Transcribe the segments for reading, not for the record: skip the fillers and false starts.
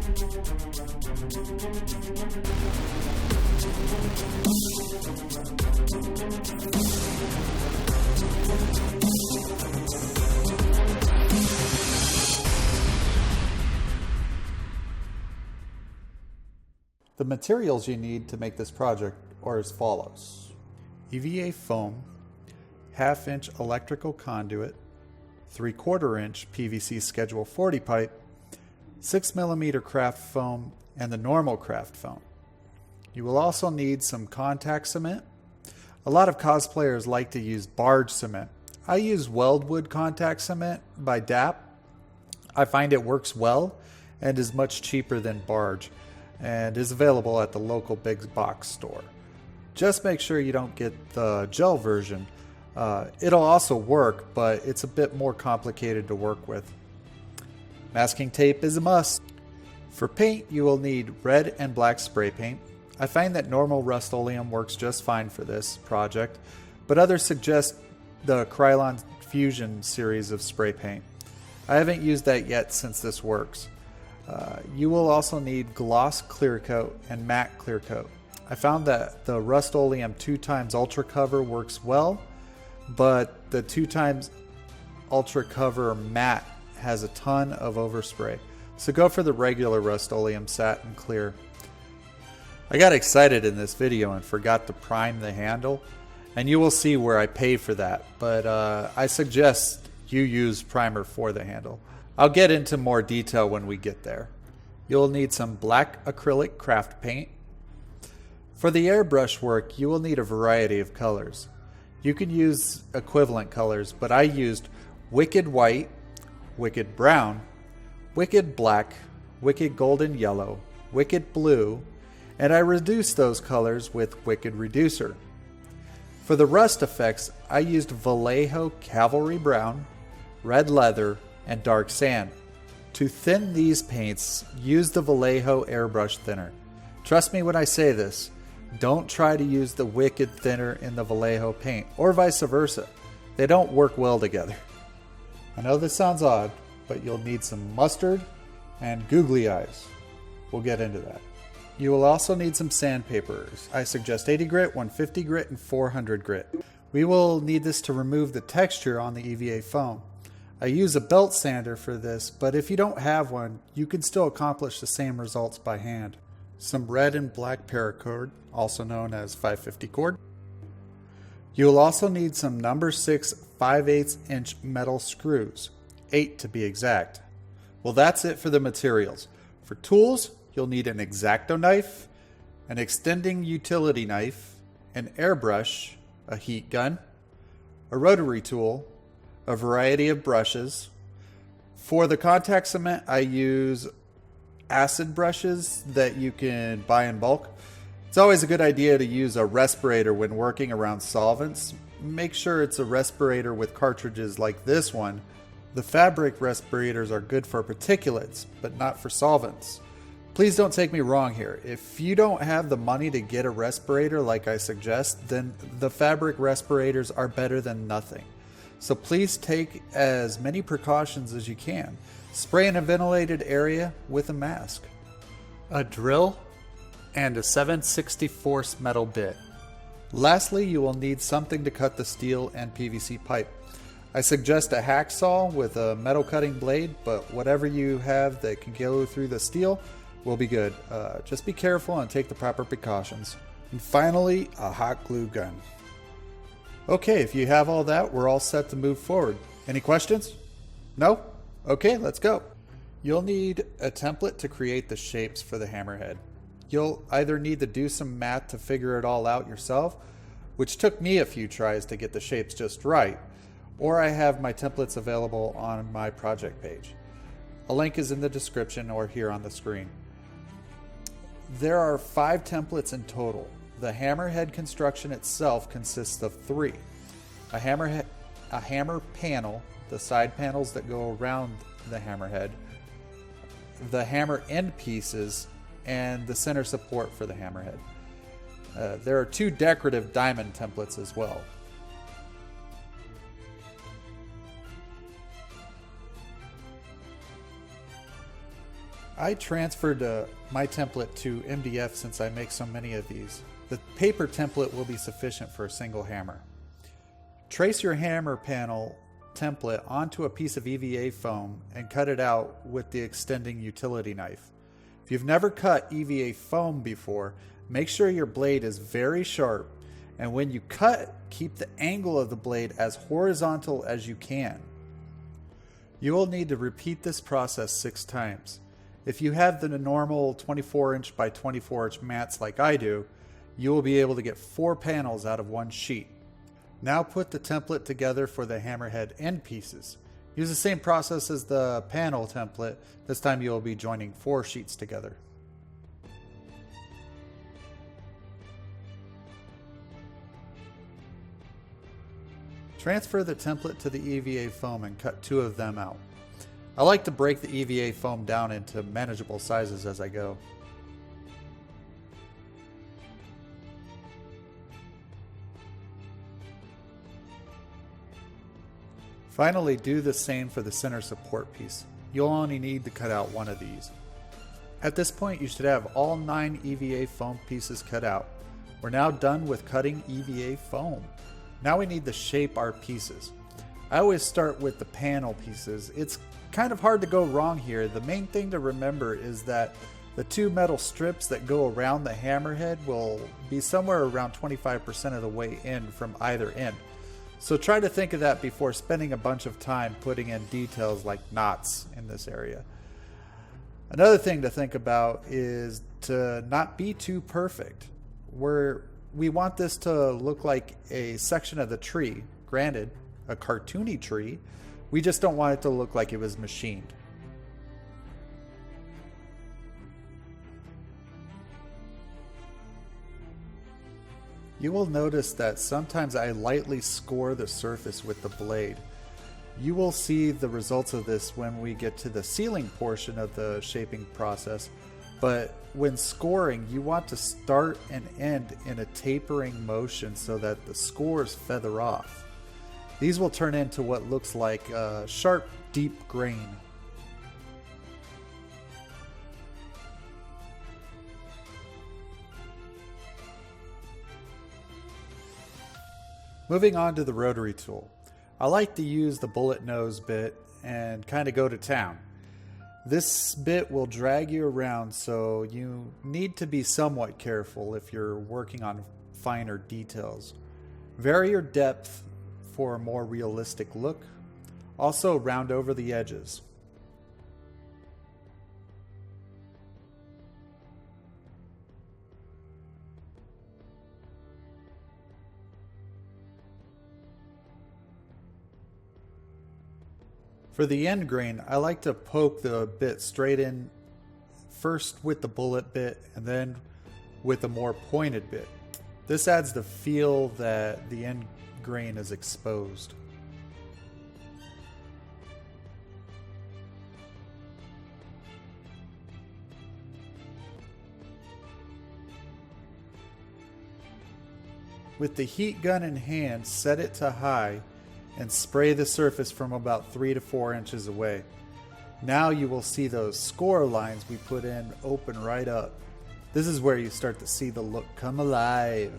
The materials you need to make this project are as follows: EVA foam, 1/2 inch electrical conduit, 3/4 inch PVC Schedule 40 pipe, 6mm craft foam, and the normal craft foam. You will also need some contact cement. A lot of cosplayers like to use barge cement. I use Weldwood contact cement by DAP. I find it works well and is much cheaper than barge, and is available at the local big box store. Just make sure you don't get the gel version. It'll also work, but it's a bit more complicated to work with. Masking tape is a must. For paint, you will need red and black spray paint. I find that normal Rust-Oleum works just fine for this project, but others suggest the Krylon Fusion series of spray paint. I haven't used that yet since this works. You will also need gloss clear coat and matte clear coat. I found that the Rust-Oleum 2x Ultra Cover works well, but the 2x Ultra Cover matte has a ton of overspray. So go for the regular Rust-Oleum Satin Clear. I got excited in this video and forgot to prime the handle, and you will see where I pay for that, but I suggest you use primer for the handle. I'll get into more detail when we get there. You'll need some black acrylic craft paint. For the airbrush work, you will need a variety of colors. You can use equivalent colors, but I used Wicked White, Wicked Brown, Wicked Black, Wicked Golden Yellow, Wicked Blue, and I reduced those colors with Wicked Reducer. For the rust effects, I used Vallejo Cavalry Brown, Red Leather, and Dark Sand. To thin these paints, use the Vallejo airbrush thinner. Trust me when I say this, don't try to use the Wicked thinner in the Vallejo paint, or vice versa. They don't work well together. I know this sounds odd, but you'll need some mustard and googly eyes. We'll get into that. You will also need some sandpapers. I suggest 80 grit, 150 grit, and 400 grit. We will need this to remove the texture on the EVA foam. I use a belt sander for this, but if you don't have one, you can still accomplish the same results by hand. Some red and black paracord, also known as 550 cord. You will also need some number 6 5/8 inch metal screws, 8 to be exact. Well, that's it for the materials. For tools, you'll need an X-Acto knife, an extending utility knife, an airbrush, a heat gun, a rotary tool, a variety of brushes. For the contact cement, I use acid brushes that you can buy in bulk. It's always a good idea to use a respirator when working around solvents. Make sure it's a respirator with cartridges like this one. The fabric respirators are good for particulates, but not for solvents. Please don't take me wrong here. If you don't have the money to get a respirator like I suggest, then the fabric respirators are better than nothing. So please take as many precautions as you can. Spray in a ventilated area with a mask. A drill and a 7/64 metal bit. Lastly, you will need something to cut the steel and PVC pipe. I suggest a hacksaw with a metal cutting blade, but whatever you have that can go through the steel will be good. Just be careful and take the proper precautions. And finally, a hot glue gun. Okay, if you have all that, we're all set to move forward. Any questions? No? Okay, let's go. You'll need a template to create the shapes for the hammerhead. You'll either need to do some math to figure it all out yourself, which took me a few tries to get the shapes just right, or I have my templates available on my project page. A link is in the description or here on the screen. There are 5 templates in total. The hammerhead construction itself consists of 3. A hammer panel, the side panels that go around the hammerhead, the hammer end pieces, and the center support for the hammerhead. There are 2 decorative diamond templates as well. I transferred my template to MDF since I make so many of these. The paper template will be sufficient for a single hammer. Trace your hammer panel template onto a piece of EVA foam and cut it out with the extending utility knife. If you've never cut EVA foam before, make sure your blade is very sharp, and when you cut, keep the angle of the blade as horizontal as you can. You will need to repeat this process 6 times. If you have the normal 24-inch by 24-inch mats like I do, you will be able to get 4 panels out of one sheet. Now put the template together for the hammerhead end pieces. Use the same process as the panel template. This time you will be joining 4 sheets together. Transfer the template to the EVA foam and cut 2 of them out. I like to break the EVA foam down into manageable sizes as I go. Finally, do the same for the center support piece. You'll only need to cut out 1 of these. At this point, you should have all 9 EVA foam pieces cut out. We're now done with cutting EVA foam. Now we need to shape our pieces. I always start with the panel pieces. It's kind of hard to go wrong here. The main thing to remember is that the 2 metal strips that go around the hammerhead will be somewhere around 25% of the way in from either end. So try to think of that before spending a bunch of time putting in details like knots in this area. Another thing to think about is to not be too perfect. We want this to look like a section of the tree. Granted, a cartoony tree. We just don't want it to look like it was machined. You will notice that sometimes I lightly score the surface with the blade. You will see the results of this when we get to the sealing portion of the shaping process, but when scoring, you want to start and end in a tapering motion so that the scores feather off. These will turn into what looks like a sharp, deep grain. Moving on to the rotary tool. I like to use the bullet nose bit and kind of go to town. This bit will drag you around, so you need to be somewhat careful if you're working on finer details. Vary your depth for a more realistic look. Also round over the edges. For the end grain, I like to poke the bit straight in, first with the bullet bit and then with a more pointed bit. This adds the feel that the end grain is exposed. With the heat gun in hand, set it to high and spray the surface from about 3 to 4 inches away. Now you will see those score lines we put in open right up. This is where you start to see the look come alive.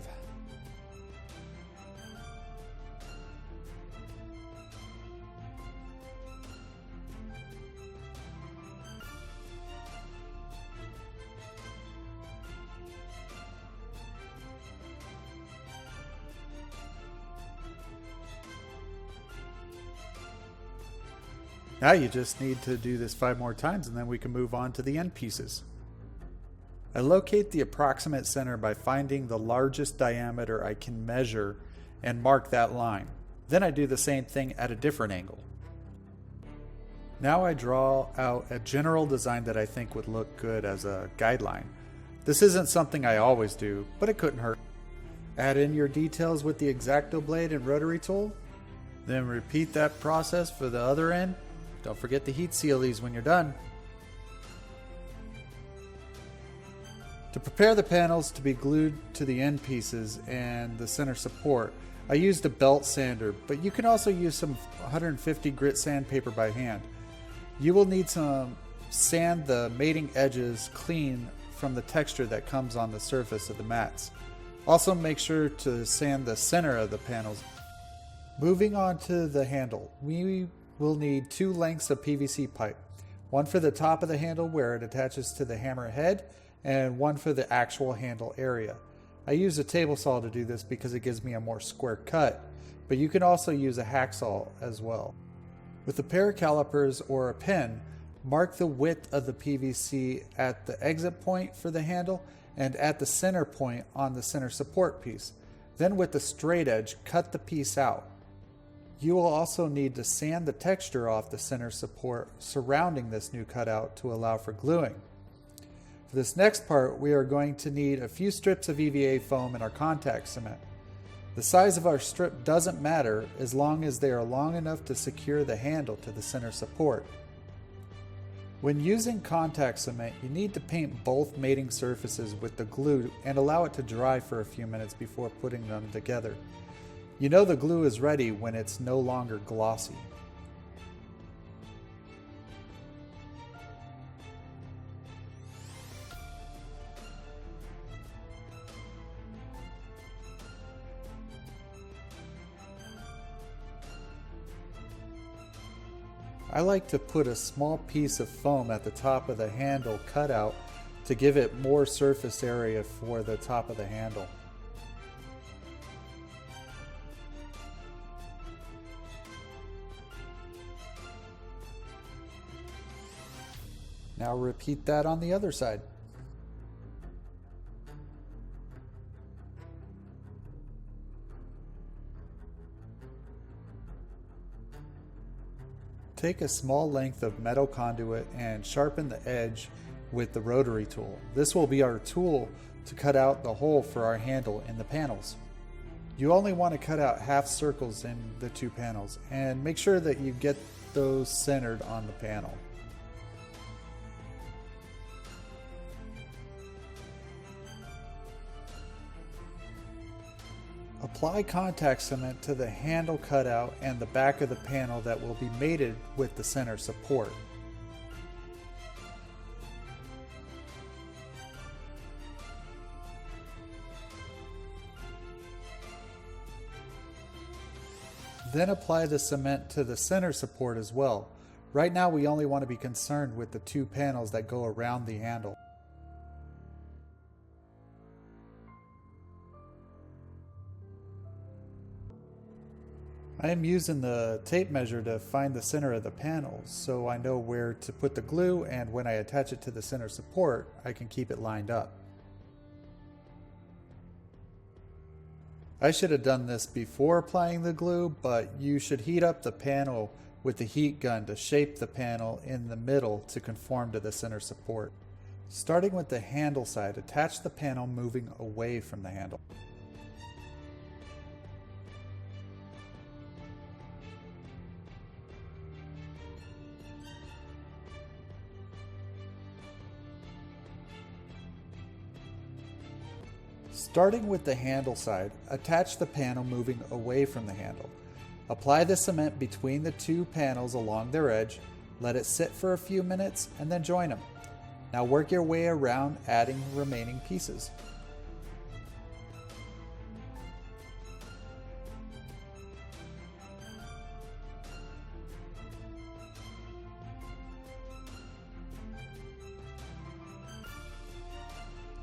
Now you just need to do this 5 more times and then we can move on to the end pieces. I locate the approximate center by finding the largest diameter I can measure and mark that line. Then I do the same thing at a different angle. Now I draw out a general design that I think would look good as a guideline. This isn't something I always do, but it couldn't hurt. Add in your details with the X-Acto blade and rotary tool. Then repeat that process for the other end. Don't forget to heat seal these when you're done. To prepare the panels to be glued to the end pieces and the center support, I used a belt sander, but you can also use some 150 grit sandpaper by hand. You will need some sand the mating edges clean from the texture that comes on the surface of the mats. Also make sure to sand the center of the panels. Moving on to the handle, we will need 2 lengths of PVC pipe. One for the top of the handle where it attaches to the hammer head, and one for the actual handle area. I use a table saw to do this because it gives me a more square cut, but you can also use a hacksaw as well. With a pair of calipers or a pen, mark the width of the PVC at the exit point for the handle and at the center point on the center support piece. Then with the straight edge, cut the piece out. You will also need to sand the texture off the center support surrounding this new cutout to allow for gluing. For this next part, we are going to need a few strips of EVA foam and our contact cement. The size of our strip doesn't matter as long as they are long enough to secure the handle to the center support. When using contact cement, you need to paint both mating surfaces with the glue and allow it to dry for a few minutes before putting them together. You know the glue is ready when it's no longer glossy. I like to put a small piece of foam at the top of the handle cutout to give it more surface area for the top of the handle. Now repeat that on the other side. Take a small length of metal conduit and sharpen the edge with the rotary tool. This will be our tool to cut out the hole for our handle in the panels. You only want to cut out half circles in the 2 panels and make sure that you get those centered on the panel. Apply contact cement to the handle cutout and the back of the panel that will be mated with the center support. Then apply the cement to the center support as well. Right now we only want to be concerned with the 2 panels that go around the handle. I am using the tape measure to find the center of the panels so I know where to put the glue, and when I attach it to the center support, I can keep it lined up. I should have done this before applying the glue, but you should heat up the panel with the heat gun to shape the panel in the middle to conform to the center support. Starting with the handle side, attach the panel moving away from the handle. Starting with the handle side, attach the panel moving away from the handle. Apply the cement between the 2 panels along their edge, let it sit for a few minutes, and then join them. Now work your way around adding remaining pieces.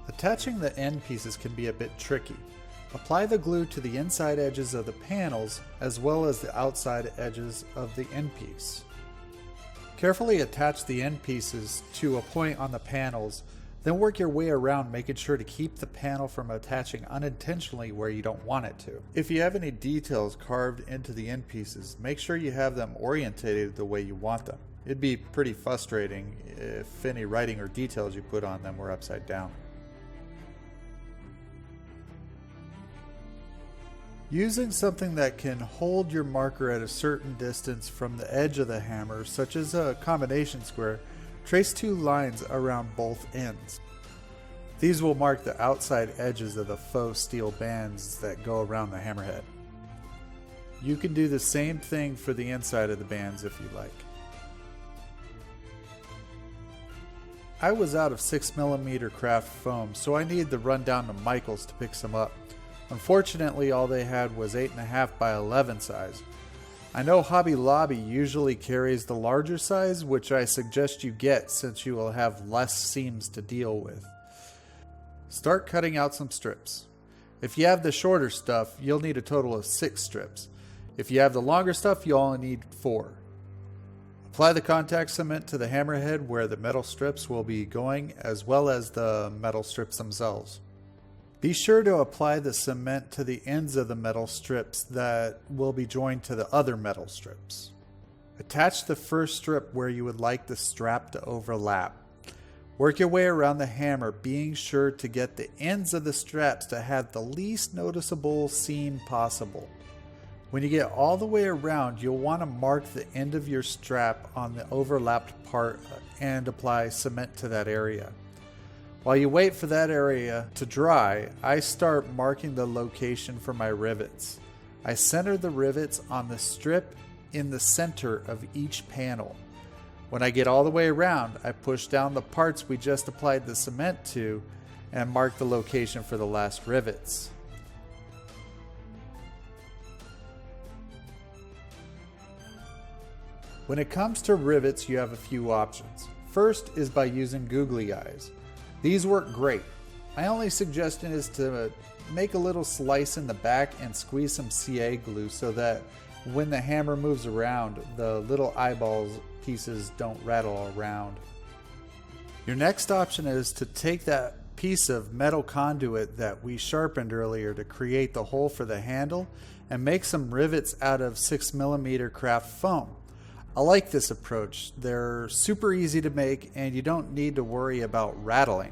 Attaching the end pieces can be a bit tricky. Apply the glue to the inside edges of the panels as well as the outside edges of the end piece. Carefully attach the end pieces to a point on the panels, then work your way around making sure to keep the panel from attaching unintentionally where you don't want it to. If you have any details carved into the end pieces, make sure you have them orientated the way you want them. It'd be pretty frustrating if any writing or details you put on them were upside down. Using something that can hold your marker at a certain distance from the edge of the hammer, such as a combination square, trace 2 lines around both ends. These will mark the outside edges of the faux steel bands that go around the hammerhead. You can do the same thing for the inside of the bands if you like. I was out of 6mm craft foam, so I needed to run down to Michael's to pick some up. Unfortunately, all they had was 8.5 by 11 size. I know Hobby Lobby usually carries the larger size, which I suggest you get since you will have less seams to deal with. Start cutting out some strips. If you have the shorter stuff, you'll need a total of 6 strips. If you have the longer stuff, you'll only need 4. Apply the contact cement to the hammerhead where the metal strips will be going, as well as the metal strips themselves. Be sure to apply the cement to the ends of the metal strips that will be joined to the other metal strips. Attach the first strip where you would like the strap to overlap. Work your way around the hammer, being sure to get the ends of the straps to have the least noticeable seam possible. When you get all the way around, you'll want to mark the end of your strap on the overlapped part and apply cement to that area. While you wait for that area to dry, I start marking the location for my rivets. I center the rivets on the strip in the center of each panel. When I get all the way around, I push down the parts we just applied the cement to and mark the location for the last rivets. When it comes to rivets, you have a few options. First is by using googly eyes. These work great. My only suggestion is to make a little slice in the back and squeeze some CA glue so that when the hammer moves around, the little eyeballs pieces don't rattle around. Your next option is to take that piece of metal conduit that we sharpened earlier to create the hole for the handle and make some rivets out of 6mm craft foam. I like this approach. They're super easy to make and you don't need to worry about rattling.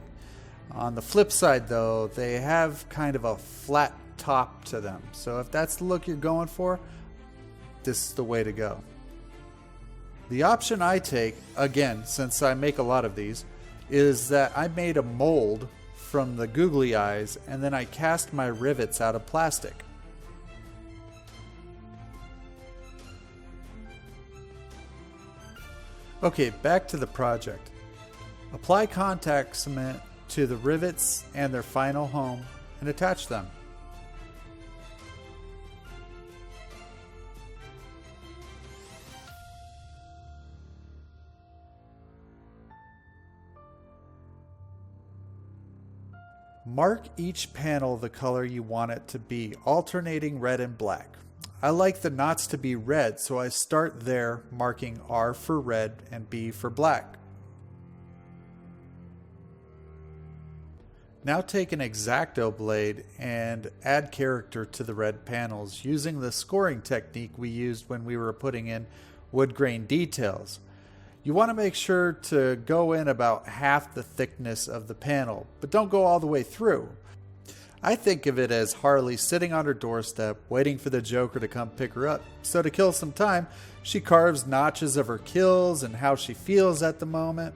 On the flip side though, they have kind of a flat top to them. So if that's the look you're going for, this is the way to go. The option I take, again, since I make a lot of these, is that I made a mold from the googly eyes and then I cast my rivets out of plastic. Okay, back to the project. Apply contact cement to the rivets and their final home and attach them. Mark each panel the color you want it to be, alternating red and black. I like the knots to be red, so I start there, marking R for red and B for black. Now take an X-Acto blade and add character to the red panels using the scoring technique we used when we were putting in wood grain details. You want to make sure to go in about half the thickness of the panel, but don't go all the way through. I think of it as Harley sitting on her doorstep waiting for the Joker to come pick her up. So to kill some time, she carves notches of her kills and how she feels at the moment.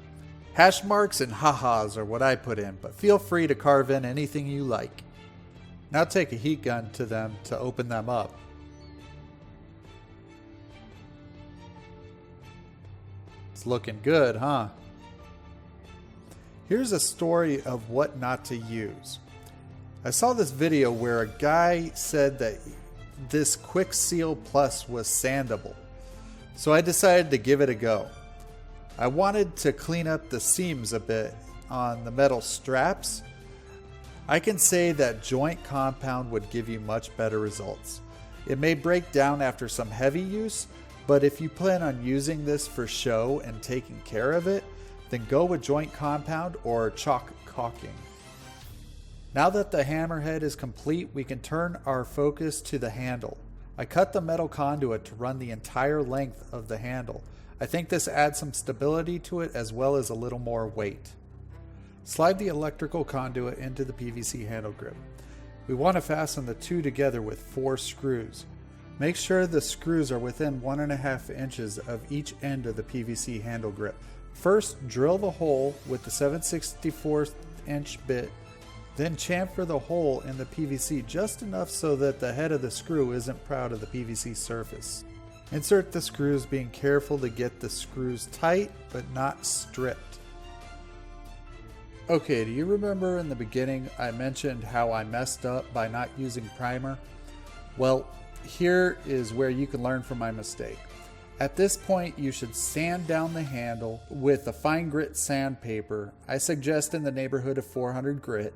Hash marks and ha-has are what I put in, but feel free to carve in anything you like. Now take a heat gun to them to open them up. It's looking good, huh? Here's a story of what not to use. I saw this video where a guy said that this Quick Seal Plus was sandable, so I decided to give it a go. I wanted to clean up the seams a bit on the metal straps. I can say that joint compound would give you much better results. It may break down after some heavy use, but if you plan on using this for show and taking care of it, then go with joint compound or chalk caulking. Now that the hammerhead is complete, we can turn our focus to the handle. I cut the metal conduit to run the entire length of the handle. I think this adds some stability to it as well as a little more weight. Slide the electrical conduit into the PVC handle grip. We want to fasten the two together with 4 screws. Make sure the screws are within 1.5 inches of each end of the PVC handle grip. First, drill the hole with the 7/64 inch bit. Then chamfer the hole in the PVC just enough so that the head of the screw isn't proud of the PVC surface. Insert the screws, being careful to get the screws tight but not stripped. Okay, do you remember in the beginning I mentioned how I messed up by not using primer? Well, here is where you can learn from my mistake. At this point, you should sand down the handle with a fine grit sandpaper. I suggest in the neighborhood of 400 grit.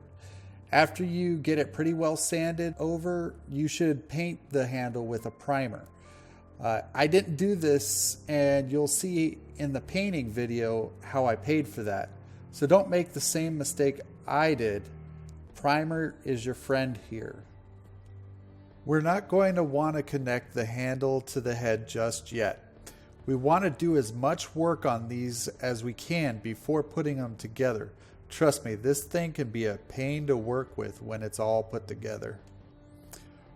After you get it pretty well sanded over, you should paint the handle with a primer. I didn't do this, and you'll see in the painting video how I paid for that. So don't make the same mistake I did. Primer is your friend here. We're not going to want to connect the handle to the head just yet. We want to do as much work on these as we can before putting them together. Trust me, this thing can be a pain to work with when it's all put together.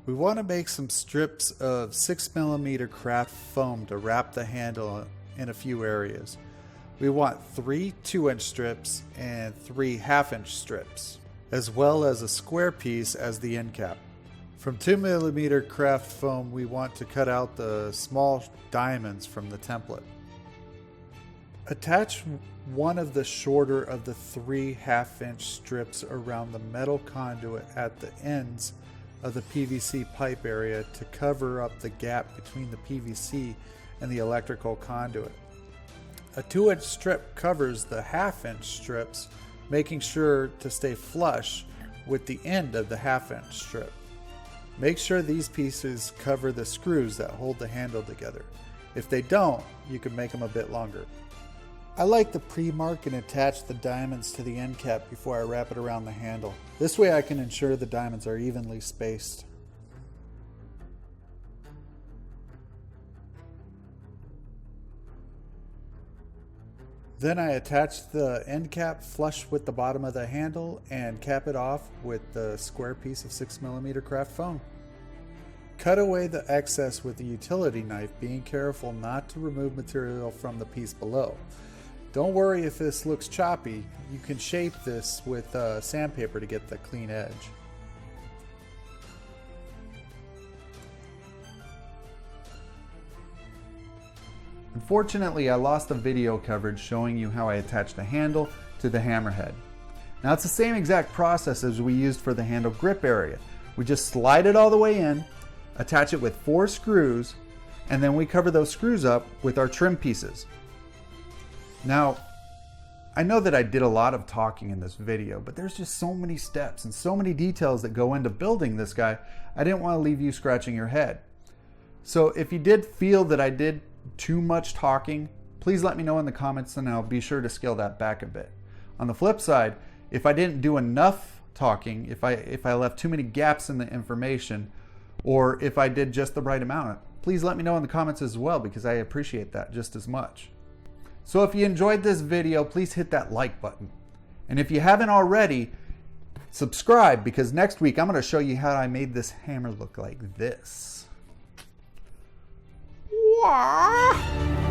We want to make some strips of 6mm craft foam to wrap the handle in a few areas. We want 3 2-inch strips and 3 1/2-inch strips, as well as a square piece as the end cap. From 2mm craft foam, we want to cut out the small diamonds from the template. Attach one of the shorter of the 3 1/2-inch strips around the metal conduit at the ends of the PVC pipe area to cover up the gap between the PVC and the electrical conduit. A 2-inch strip covers the 1/2-inch strips, making sure to stay flush with the end of the 1/2-inch strip. Make sure these pieces cover the screws that hold the handle together. If they don't, you can make them a bit longer. I like to pre-mark and attach the diamonds to the end cap before I wrap it around the handle. This way I can ensure the diamonds are evenly spaced. Then I attach the end cap flush with the bottom of the handle and cap it off with the square piece of 6mm craft foam. Cut away the excess with the utility knife, being careful not to remove material from the piece below. Don't worry if this looks choppy, you can shape this with sandpaper to get the clean edge. Unfortunately, I lost the video coverage showing you how I attached the handle to the hammerhead. Now it's the same exact process as we used for the handle grip area. We just slide it all the way in, attach it with 4 screws, and then we cover those screws up with our trim pieces. Now, I know that I did a lot of talking in this video, but there's just so many steps and so many details that go into building this guy, I didn't want to leave you scratching your head. So if you did feel that I did too much talking, please let me know in the comments and I'll be sure to scale that back a bit. On the flip side, if I didn't do enough talking, if I left too many gaps in the information, or if I did just the right amount, please let me know in the comments as well, because I appreciate that just as much. So if you enjoyed this video, please hit that like button. And if you haven't already, subscribe, because next week I'm going to show you how I made this hammer look like this. Wah!